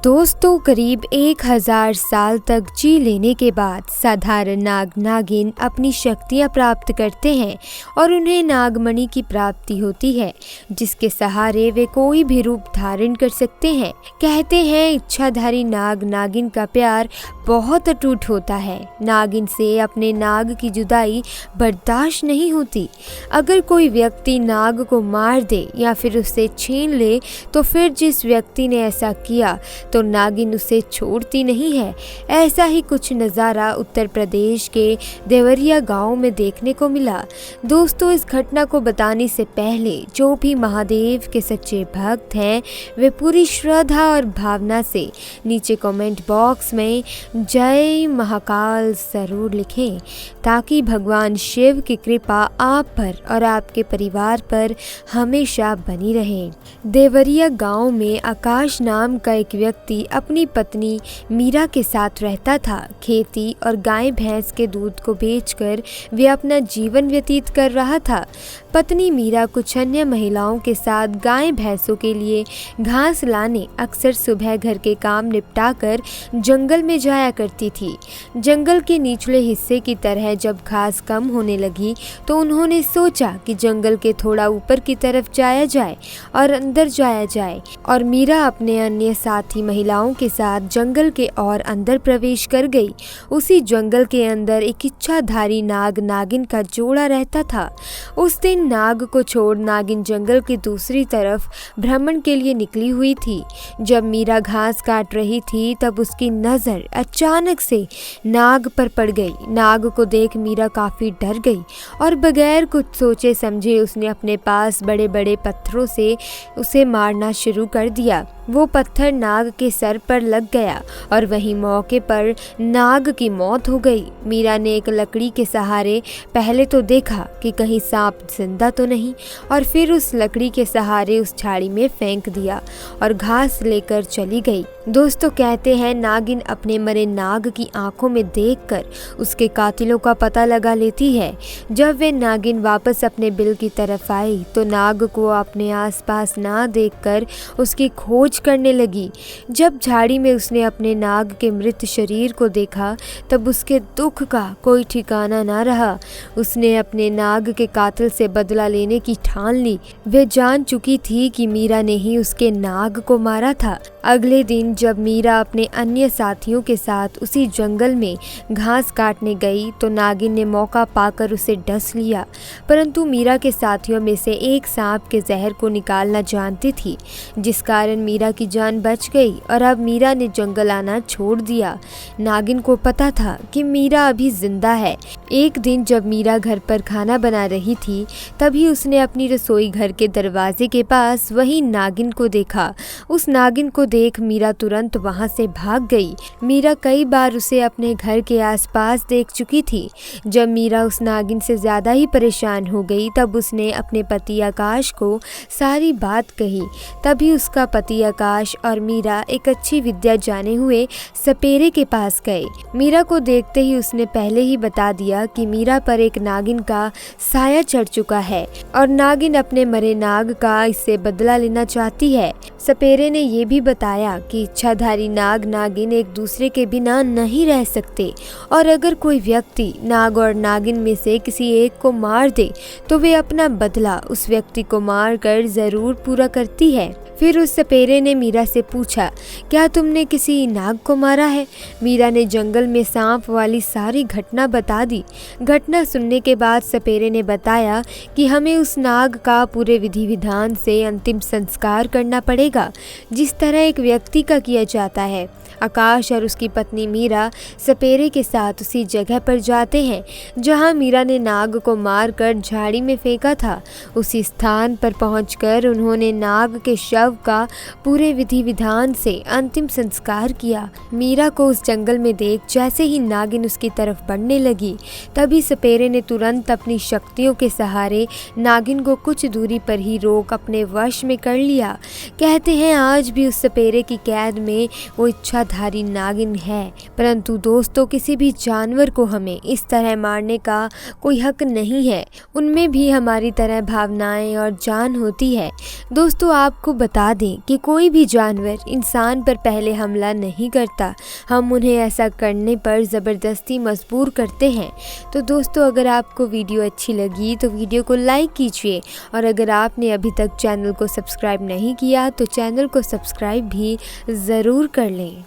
दोस्तों, करीब 1000 साल तक जी लेने के बाद साधारण नाग नागिन अपनी शक्तियां प्राप्त करते हैं और उन्हें नागमणि की प्राप्ति होती है, जिसके सहारे वे कोई भी रूप धारण कर सकते हैं। कहते हैं इच्छाधारी नाग नागिन का प्यार बहुत अटूट होता है। नागिन से अपने नाग की जुदाई बर्दाश्त नहीं होती। अगर कोई व्यक्ति नाग को मार दे या फिर उसे छीन ले तो फिर जिस व्यक्ति ने ऐसा किया तो नागिन उसे छोड़ती नहीं है। ऐसा ही कुछ नज़ारा उत्तर प्रदेश के देवरिया गांव में देखने को मिला। दोस्तों, इस घटना को बताने से पहले जो भी महादेव के सच्चे भक्त हैं वे पूरी श्रद्धा और भावना से नीचे कमेंट बॉक्स में जय महाकाल जरूर लिखें, ताकि भगवान शिव की कृपा आप पर और आपके परिवार पर हमेशा बनी रहे। देवरिया गांव में आकाश नाम का एक व्यक्ति अपनी पत्नी मीरा के साथ रहता था। खेती और गाय भैंस के दूध को बेचकर वे अपना जीवन व्यतीत कर रहा था। पत्नी मीरा कुछ अन्य महिलाओं के साथ गाय भैंसों के लिए घास लाने अक्सर सुबह घर के काम निपटाकर जंगल में जाया करती थी। जंगल के निचले हिस्से की तरह जब घास कम होने लगी तो उन्होंने सोचा कि जंगल के थोड़ा ऊपर की तरफ जाया जाए और अंदर जाया जाए, और मीरा अपने अन्य साथी महिलाओं के साथ जंगल के और अंदर प्रवेश कर गई। उसी जंगल के अंदर एक इच्छाधारी नाग नागिन का जोड़ा रहता था। उस दिन नाग को छोड़ नागिन जंगल की दूसरी तरफ भ्रमण के लिए निकली हुई थी। जब मीरा घास काट रही थी तब उसकी नज़र अचानक से नाग पर पड़ गई। नाग को देख मीरा काफ़ी डर गई और बगैर कुछ सोचे समझे उसने अपने पास बड़े बड़े पत्थरों से उसे मारना शुरू कर दिया। वो पत्थर नाग के सर पर लग गया और वहीं मौके पर नाग की मौत हो गई। मीरा ने एक लकड़ी के सहारे पहले तो देखा कि कहीं सांप जिंदा तो नहीं, और फिर उस लकड़ी के सहारे उस झाड़ी में फेंक दिया और घास लेकर चली गई। दोस्तों, कहते हैं नागिन अपने मरे नाग की आंखों में देखकर उसके कातिलों का पता लगा लेती है। जब वे नागिन वापस अपने बिल की तरफ आई तो नाग को अपने आसपास ना देखकर उसकी खोज करने लगी। जब झाड़ी में उसने अपने नाग के मृत शरीर को देखा तब उसके दुख का कोई ठिकाना ना रहा। उसने अपने नाग के कातिल से बदला लेने की ठान ली। वे जान चुकी थी कि मीरा ने ही उसके नाग को मारा था। अगले दिन जब मीरा अपने अन्य साथियों के साथ उसी जंगल में घास काटने गई तो नागिन ने मौका पाकर उसे डस लिया, परंतु मीरा के साथियों में से एक सांप के जहर को निकालना जानती थी, जिस कारण मीरा की जान बच गई और अब मीरा ने जंगल आना छोड़ दिया। नागिन को पता था कि मीरा अभी जिंदा है। एक दिन जब मीरा घर पर खाना बना रही थी तभी उसने अपनी रसोई घर के दरवाजे के पास वही नागिन को देखा। उस नागिन को देख मीरा तुरंत वहां से भाग गई। मीरा कई बार उसे अपने घर के आसपास देख चुकी थी। जब मीरा उस नागिन से ज्यादा ही परेशान हो गई तब उसने अपने पति आकाश को सारी बात कही। तभी उसका पति आकाश और मीरा एक अच्छी विद्या जाने हुए सपेरे के पास गए। मीरा को देखते ही उसने पहले ही बता दिया कि मीरा पर एक नागिन का साया चढ़ चुका है और नागिन अपने मरे नाग का इससे बदला लेना चाहती है। सपेरे ने ये भी बताया कि इच्छाधारी नाग नागिन एक दूसरे के बिना नहीं रह सकते, और अगर कोई व्यक्ति नाग और नागिन में से किसी एक को मार दे तो वे अपना बदला उस व्यक्ति को मार कर जरूर पूरा करती है। फिर उस सपेरे ने मीरा से पूछा, क्या तुमने किसी नाग को मारा है? मीरा ने जंगल में सांप वाली सारी घटना बता दी। घटना सुनने के बाद सपेरे ने बताया कि हमें उस नाग का पूरे विधि विधान से अंतिम संस्कार करना पड़ेगा, जिस तरह एक व्यक्ति का किया जाता है। आकाश और उसकी पत्नी मीरा सपेरे के साथ उसी जगह पर जाते हैं जहां मीरा ने नाग को मारकर झाड़ी में फेंका था। उसी स्थान पर पहुंचकर उन्होंने नाग के शव का पूरे विधि विधान से अंतिम संस्कार किया। मीरा को उस जंगल में देख जैसे ही नागिन उसकी तरफ बढ़ने लगी तभी सपेरे ने तुरंत अपनी शक्तियों के सहारे नागिन को कुछ दूरी पर ही रोक अपने वश में कर लिया। कहते हैं आज भी उस सपेरे सपेरे की कैद में वो इच्छाधारी नागिन है। परंतु दोस्तों, किसी भी जानवर को हमें इस तरह मारने का कोई हक नहीं है। उनमें भी हमारी तरह भावनाएं और जान होती है। दोस्तों, आपको बता दें कि कोई भी जानवर इंसान पर पहले हमला नहीं करता, हम उन्हें ऐसा करने पर ज़बरदस्ती मजबूर करते हैं। तो दोस्तों, अगर आपको वीडियो अच्छी लगी तो वीडियो को लाइक कीजिए, और अगर आपने अभी तक चैनल को सब्सक्राइब नहीं किया तो चैनल को सब्सक्राइब भी ज़रूर कर लें।